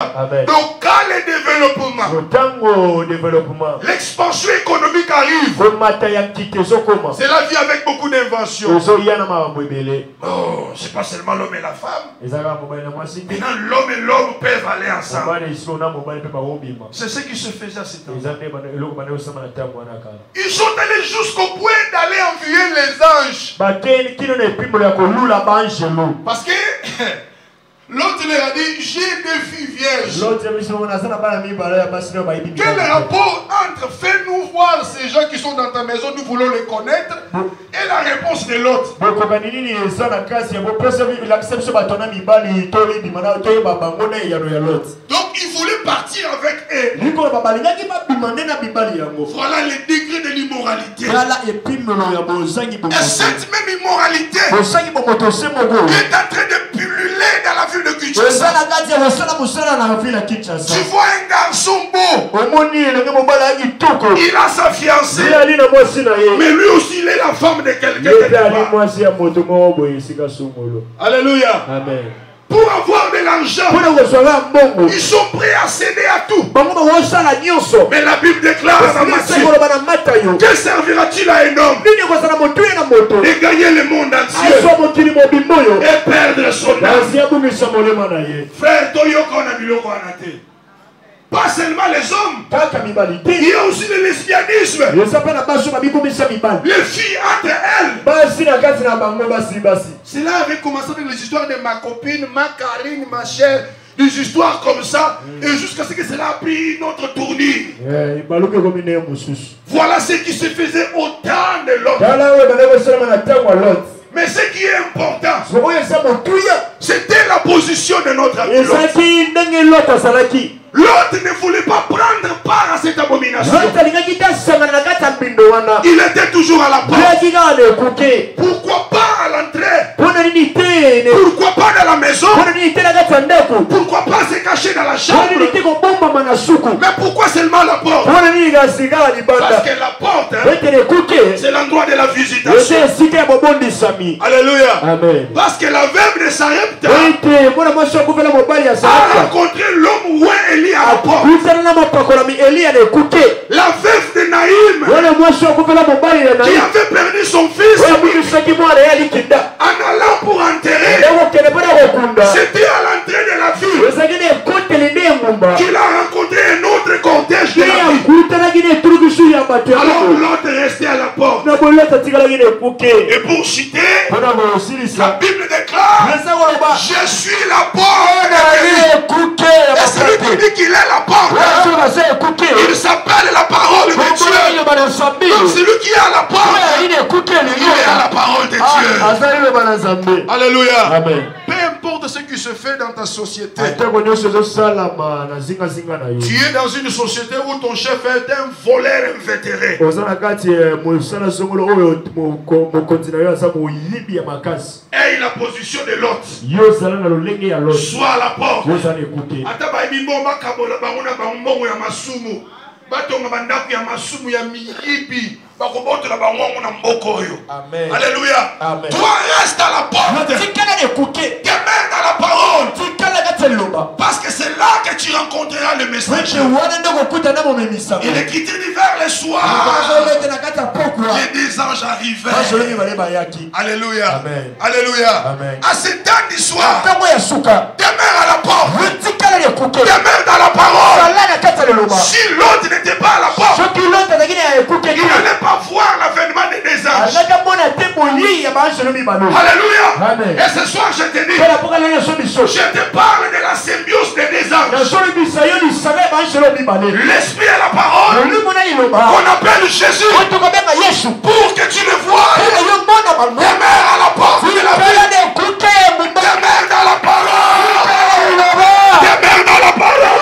Amen. Donc quand le développement, l'expansion économique arrive, c'est la vie avec beaucoup d'inventions. Oh, c'est pas seulement l'homme et la femme. Maintenant l'homme et l'homme peuvent aller ensemble. C'est ce qui se faisait à ce temps. Ils sont allés jusqu'au point d'aller envier les anges. Parce que l'autre leur a dit, j'ai deux filles vierges. Quel rapport entre fais-nous voir ces gens qui sont dans ta maison, nous voulons les connaître, et la réponse de l'autre. Donc il voulait partir avec eux. Voilà le degré de l'immoralité. Et cette même immoralité est en train de pulluler dans la ville de Kinshasa. Tu vois un garçon beau, il a sa fiancée, mais lui aussi il est la femme de quelqu'un. Alléluia. Amen. Pour avoir de l'argent, ils sont prêts à céder à tout. Mais la Bible déclare à Matthieu, que servira-t-il à un homme de gagner le monde entier et perdre son âme? Frère, pas seulement les hommes, il y a aussi le lesbianisme. Les filles entre elles. Cela avait commencé avec les histoires de ma copine, ma Karine, ma chère, des histoires comme ça, et jusqu'à ce que cela a pris une autre tournure. Voilà ce qui se faisait au temps de l'autre. Mais ce qui est important, c'était la position de notre ami Lot. L'autre ne voulait pas prendre part à cette abomination. Il était toujours à la porte. Pourquoi pas à l'entrée? Pourquoi pas dans la maison? Pourquoi pas se cacher dans la chambre? Mais pourquoi seulement la porte? Parce que la porte, c'est l'endroit de la visitation. Alléluia. Amen. Parce que la veuve de Sarepta a rencontré l'homme où Élie à la porte. La veuve de Naïm qui avait perdu son fils en allant pour enterrer, c'était à l'entrée de la ville qu'il a rencontré un autre cortège de la ville. Alors l'autre restait à la porte. Et pour citer, la Bible déclare, je suis la porte. Et celui qui dit qu'il est la porte, il s'appelle la parole de Dieu. Donc celui qui est à la porte, il est à la parole de Dieu. Alléluia. Amen. Peu importe ce qui se fait dans ta société, tu es dans une société où ton chef est un voleur invétéré. Et la position de l'autre, soit à la porte. Alléluia. Toi reste à la porte. Demeure dans la parole. Parce que c'est là que tu rencontreras le messager. Il est quitté vers le soir. Les deux anges arrivaient. Alléluia. Amen. Alléluia. Amen. À ce temps du soir, demeure à la porte. Demeure dans la parole. Si l'autre n'était pas à la porte, il n'allait pas voir l'avènement des deux anges. Alléluia. Amen. Et ce soir je te dis, je te parle de la symbiose des deux anges. L'esprit et la parole qu'on appelle Jésus, pour que tu le vois. Demeure à la porte de la vie. Demeure dans la parole. Demeure dans la parole.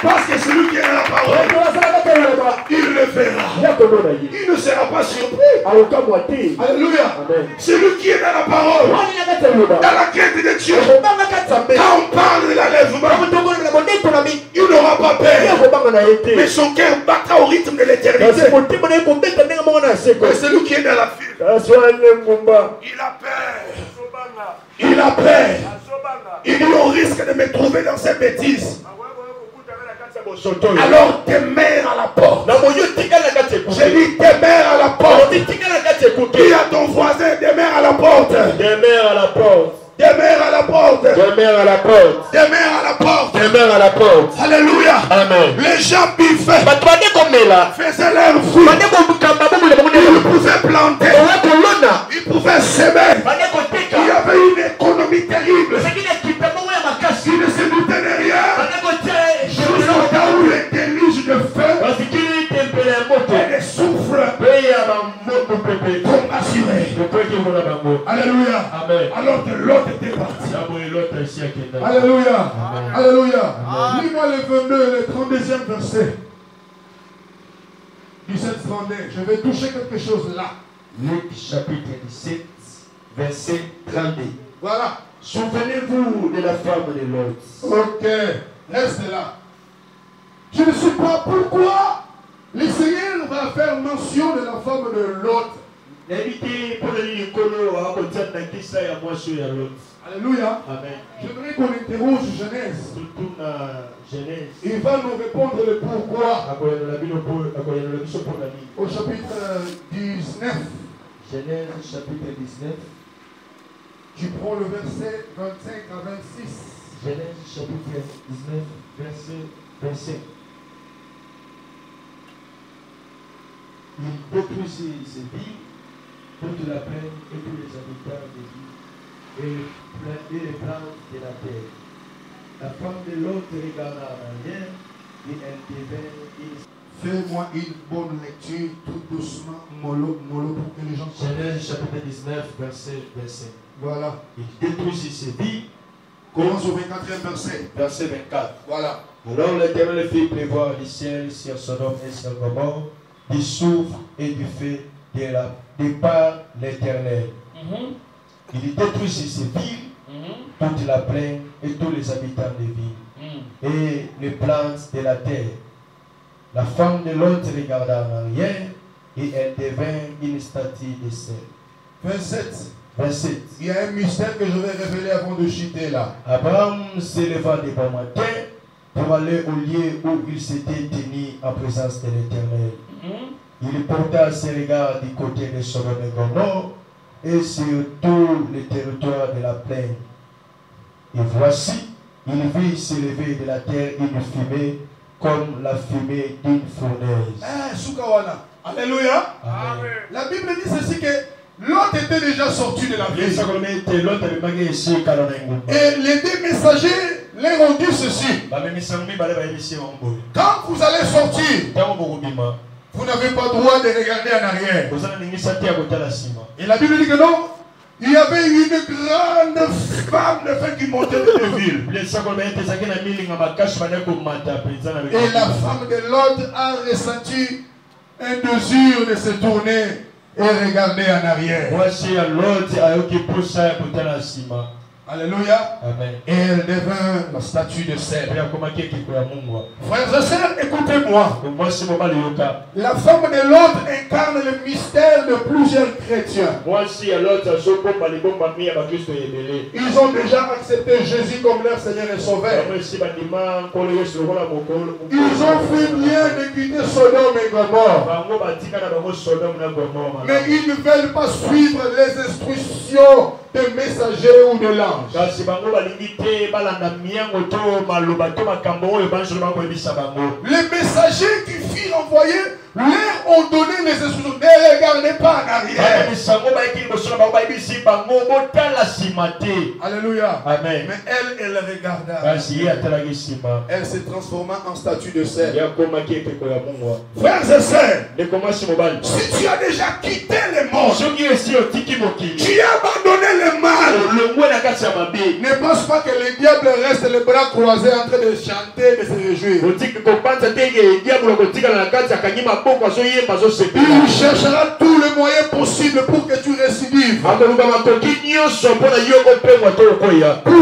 Parce que celui qui est dans la parole, il le verra. Il ne sera pas surpris. Alléluia. Celui qui est dans la parole, dans la quête de Dieu, quand on parle de l'enlèvement, il n'aura pas peur. Mais son cœur battra au rythme de l'éternité. Mais celui qui est dans la ville, il a peur. Il a peur. Il dit on risque de me trouver dans ces bêtises. Alors demeure à la porte. J'ai dit demeure à la porte. Dis à ton voisin demeure à la porte. Demeure à la porte. Demeure à la porte. Demeure à la porte. Demeure à la porte. Demeure à la porte. Alléluia. Amen. Les gens biffaient. Faisaient leur fruit. Ils pouvaient planter. Ils pouvaient semer. Il y avait une économie terrible. Ils ne se doutaient de rien. Jusqu'au cas où les déluges de feu et les souffles vont assurer. Alléluia. Amen. Alors que l'autre était parti. Alléluia. Alléluia. Lis-moi le 22 et le 32e verset. 17-32. Je vais toucher quelque chose là. Luc chapitre 17, verset 32. Voilà. Souvenez-vous de la femme de Lot. Ok. Reste là. Je ne sais pas pourquoi le Seigneur va faire mention de la femme de Lot. Alléluia. Amen. J'aimerais qu'on interroge Genèse. Il va nous répondre le pourquoi. Au chapitre 19. Genèse chapitre 19. Tu prends le verset 25 à 26. Genèse chapitre 19, verset 25. Il détruisit ses villes, toute la plaine et tous les habitants des villes et les plantes de la terre. La femme de l'autre regarda en arrière et elle devint une... Fais-moi une bonne lecture, tout doucement, mollo, pour que les gens comprennent. Genèse chapitre 19, verset 25. Voilà. Il détruisit ses villes. Commence au 24e verset. Verset 24. Voilà. Alors l'Éternel fit pleuvoir du ciel sur Sodome et sur Gomorrhe, du soufre et du feu de par l'Éternel. Il détruisit ces villes, toute la plaine et tous les habitants des villes, et les plantes de la terre. La femme de l'autre regarda en arrière, et elle devint une statue de sel. 27. Il y a un mystère que je vais révéler avant de chuter là. Abraham s'éleva de bon matin pour aller au lieu où il s'était tenu en présence de l'Éternel. Il porta ses regards du côté de Sodome et Gomorrhe et sur tout le territoire de la plaine. Et voici, il vit s'élever de la terre une fumée comme la fumée d'une fournaise. Soukawana. Alléluia. Amen. La Bible dit ceci que Lot était déjà sorti de la ville. Et les deux messagers leur ont dit ceci. Quand vous allez sortir, vous n'avez pas le droit de regarder en arrière. Et la Bible dit que non, il y avait une grande femme de feu qui montait de la ville. Et la femme de Lot a ressenti un désir de se tourner et regarder en arrière. Alléluia. Amen. Et elle devint la statue de sel. Frères et sœurs, écoutez-moi. La femme de l'autre incarne le mystère de plusieurs chrétiens. Ils ont déjà accepté Jésus comme leur Seigneur et Sauveur. Ils ont fait bien de quitter Sodome et Gomorrhe. Mais ils ne veulent pas suivre les instructions de messagers ou de l'ange. Les messagers qui furent envoyés leur ont donné les instructions. Ne regardez pas en arrière. Alléluia. Amen. Mais elle regarda. Elle s'est transformée en statue de sel. Frères et sœurs, si tu as déjà quitté le monde, tu as abandonné le mal, ne pense pas que le diable reste les bras croisés en train de chanter, de se réjouir. Il cherchera tous les moyens possibles pour que tu récidives. Pour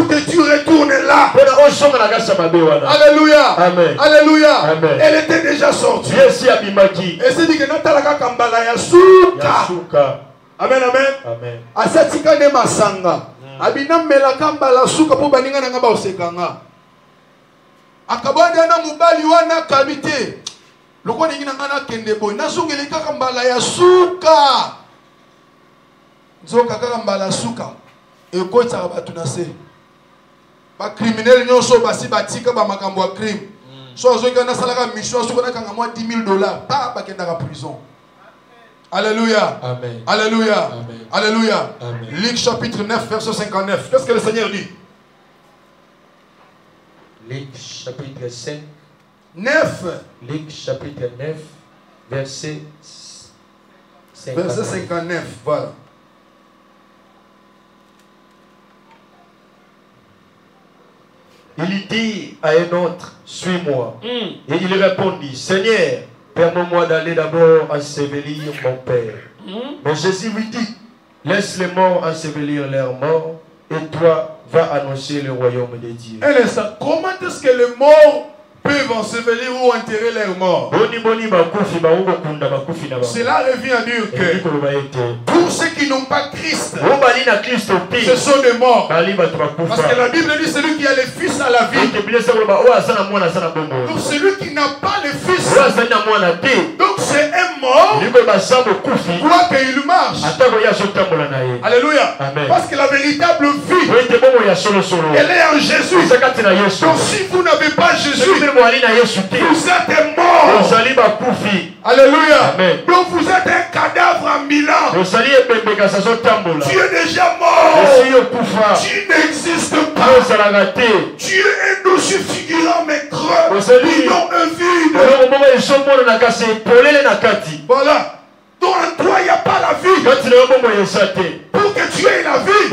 que tu retournes là. Alléluia. Amen. Alléluia. Amen. Elle était déjà sortie. Et c'est dit que Natalaka Kambala Yasuka. Amen, amen. Amen. Asatika ne masanga. abina melaka mbala suka po baninga nanga ba osekanga akabanda na mubali wana kabite loko ningi nanga na kende boy nasungeli kaka mbala ya suka nzoka kaka mbala suka ekotsa batu na se ba criminel nyonso basi batika ba makambo ya crime so azoka na salaka mission suka na kanga mwa $10,000 pa bakenda ka prison. Alléluia. Amen. Alléluia. Amen. Alléluia. Amen. Luc chapitre 9 verset 59. Qu'est-ce que le Seigneur dit? Luc chapitre 5. 9. Luc chapitre 9 verset 59. Verset 59. Voilà. Il dit à un autre, suis-moi. Et il répondit, Seigneur, permets-moi d'aller d'abord ensevelir mon père. Mais Jésus lui dit, laisse les morts ensevelir leurs morts, et toi, va annoncer le royaume de Dieu. Comment est-ce que les morts peuvent ensevelir ou enterrer leurs morts? Cela revient à dire que tous ceux qui n'ont pas Christ, ce sont des morts. Parce que la Bible dit celui qui a le Fils à la vie. Donc celui qui n'a pas le Fils, donc c'est un mort, quoi qu'il marche. Alléluia. Parce que la véritable vie, elle est en Jésus. Donc si vous n'avez pas Jésus, vous êtes mort. Alléluia. Donc vous êtes un cadavre en Milan. Tu es déjà mort. Tu n'existes pas. Tu es un dossier figurant mais creux. Sinon un vide. Voilà. Donc en toi il n'y a pas la vie. Pour que tu aies la vie,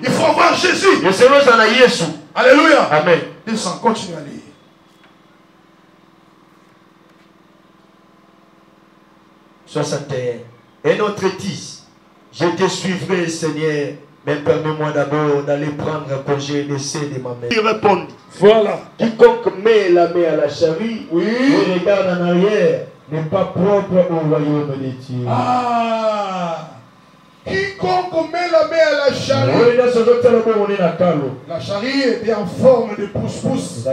il faut avoir Jésus. Alléluia. Amen. Descends, continue à lire. Un autre dit, je te suivrai, Seigneur, mais permets-moi d'abord d'aller prendre congé de ceux de ma mère. Il répondit, voilà, quiconque met la main à la charrue et regarde en arrière n'est pas propre au royaume de Dieu. Ah! Quiconque met la main à la charrue. La charrue était en forme de pousse-pousse.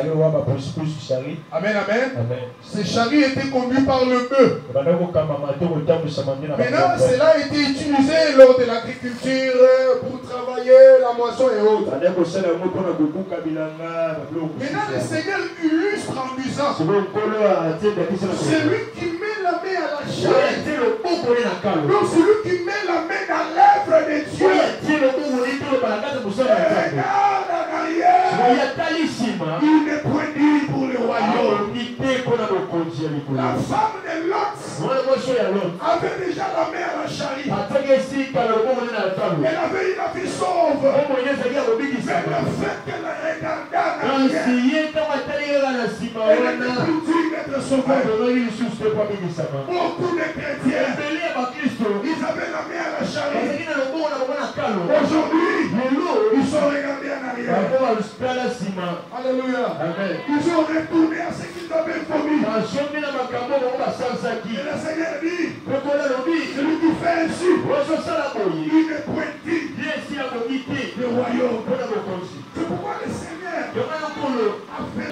Amen, amen. Ces charrues étaient conduites par le bœuf. Maintenant, cela a été utilisé lors de l'agriculture pour travailler la moisson et autres. Maintenant, le Seigneur illustre en disant celui qui met la main à la charrue. Donc, celui qui met la main dans l'œuvre de Dieu. Regarde en arrière. Il n'est point dit pour le royaume. La femme de Lot avait déjà la main à la charrue. Elle avait une vie sauve. Mais le fait qu'elle regardait en arrière, elle était plus digne d'être sauvée. Beaucoup de chrétiens, ils avaient la main à la charrue. Aujourd'hui, ils sont regardés en arrière. Alléluia. Ils sont retournés à ce qu'ils avaient promis. Et le Seigneur dit, celui qui fait ainsi, il est pointé le royaume. C'est pourquoi le Seigneur a fait.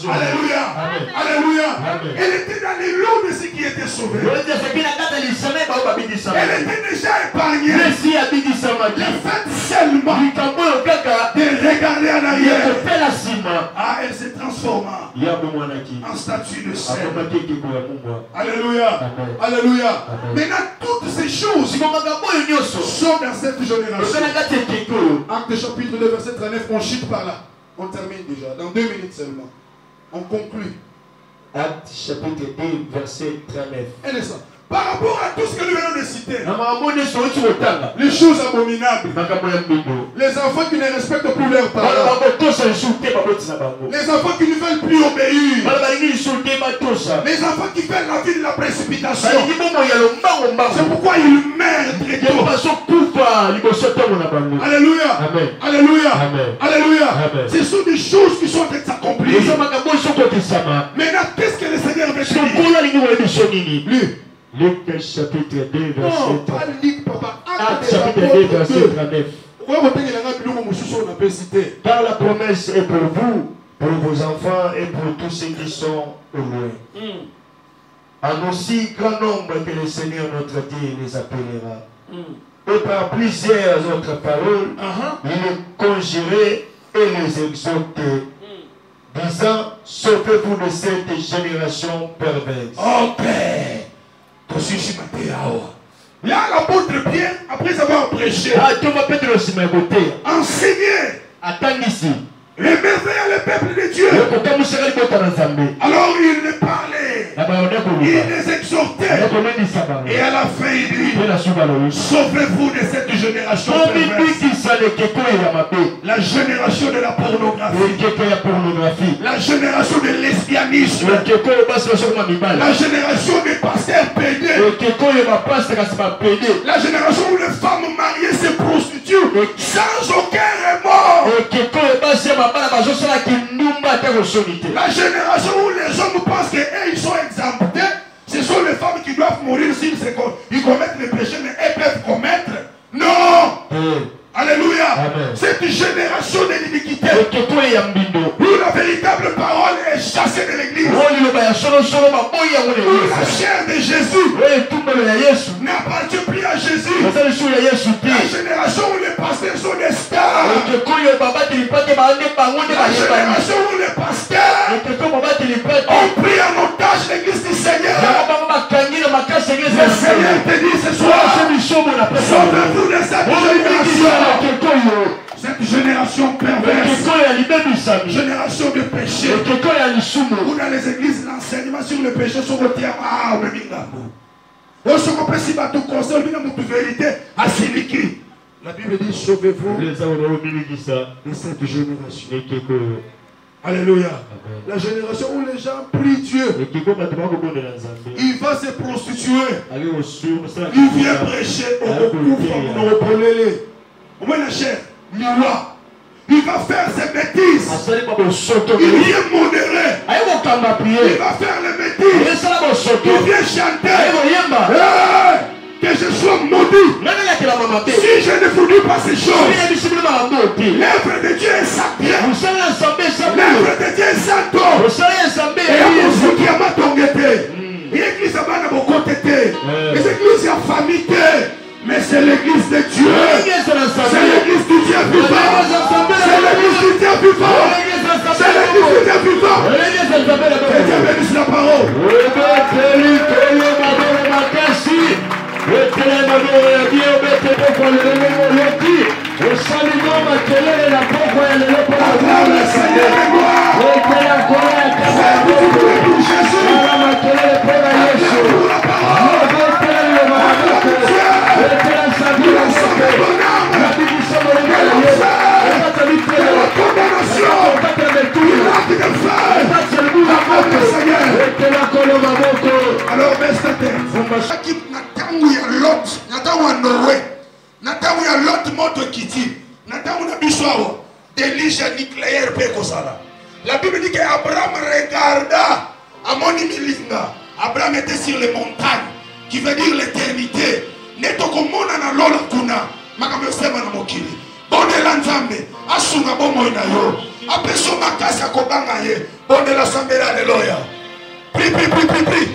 Alléluia. Alléluia. Elle était dans les lots de ceux qui étaient sauvés. Elle était déjà épargnée. Le fait seulement de regarder en arrière, elle se transforma en statue de sel. Alléluia. Alléluia. Maintenant, toutes ces choses sont dans cette génération. Acte chapitre 2, verset 39, on chute par là. On termine déjà, dans 2 minutes seulement. On conclut. Acte chapitre 2, verset 39. Un instant. Par rapport à tout ce que nous venons de citer, les choses abominables, les enfants qui ne respectent plus leurs parents, les enfants qui ne veulent plus obéir, les enfants qui font la vie de la précipitation, c'est pourquoi ils meurent très tôt. Alléluia. Alléluia. Alléluia. Ce sont des choses qui sont en train de s'accomplir. Maintenant, qu'est-ce que le Seigneur veut dire? Lui. Luc chapitre 2, verset 39. Non, pas Luc, papa. Acte chapitre 2, verset 39. Car la promesse est pour vous, pour vos enfants et pour tous ceux qui sont au loin. En aussi grand nombre que le Seigneur notre Dieu les appellera. Et par plusieurs autres paroles, il les conjurait et les exhortait, disant, sauvez-vous de cette génération perverse. Ok. Là, l'apôtre Pierre, après avoir prêché, enseigné les merveilles à le peuple de Dieu. Alors il les parlait, il les exhortait, et à la fin il dit, sauvez-vous de cette génération perverse. La génération de la pornographie, la génération de lesbianisme, la génération des pasteurs pédés, la génération où les femmes mariées se prostituent sans aucun remords. La génération où les hommes pensent qu'ils sont exemptés, ce sont les femmes qui doivent mourir s'ils commettent les péchés, mais elles peuvent commettre. Non! Alléluia! Cette génération de l'iniquité, où la véritable parole est chassée de l'église, où la chair de Jésus n'appartient plus à Jésus, la génération où les pasteurs sont des stars, la génération où les pasteurs ont pris en otage l'église du Seigneur. Le Seigneur te dit ce soir, sauvez-vous de cette génération. Cette génération perverse, génération de péché, où dans les églises l'enseignement sur le péché sont retirés. Ah, on est la Bible dit sauvez-vous de cette génération. Alléluia. La génération où les gens prient Dieu, il va se prostituer, il vient prêcher au il va faire ses bêtises, il vient modérer, il va faire les bêtises, il vient chanter, que je sois maudit si je ne fournis pas ces choses. L'œuvre de Dieu est sacrée, l'œuvre de Dieu est santo, et à mon soutien m'a tongété, l'église a mal à mon côté, les églises à famille, mais c'est l'église de Dieu, c'est l'église du Dieu vivant, c'est l'église du Dieu vivant, c'est l'église du Dieu vivant. Et Dieu bénisse la parole. Alors, baisse ta tête. La Bible dit qu'Abraham regarda à Monimilinga. Abraham était sur les montagnes, qui veut dire l'éternité. Netokomona na lola kuna makamesema na mokili. Bonde la nzambe asunga bomo na yo. Apeso makasa kobanga ye. Bonde la sambela, alléluia. Prie, prie, prie, prie, prie.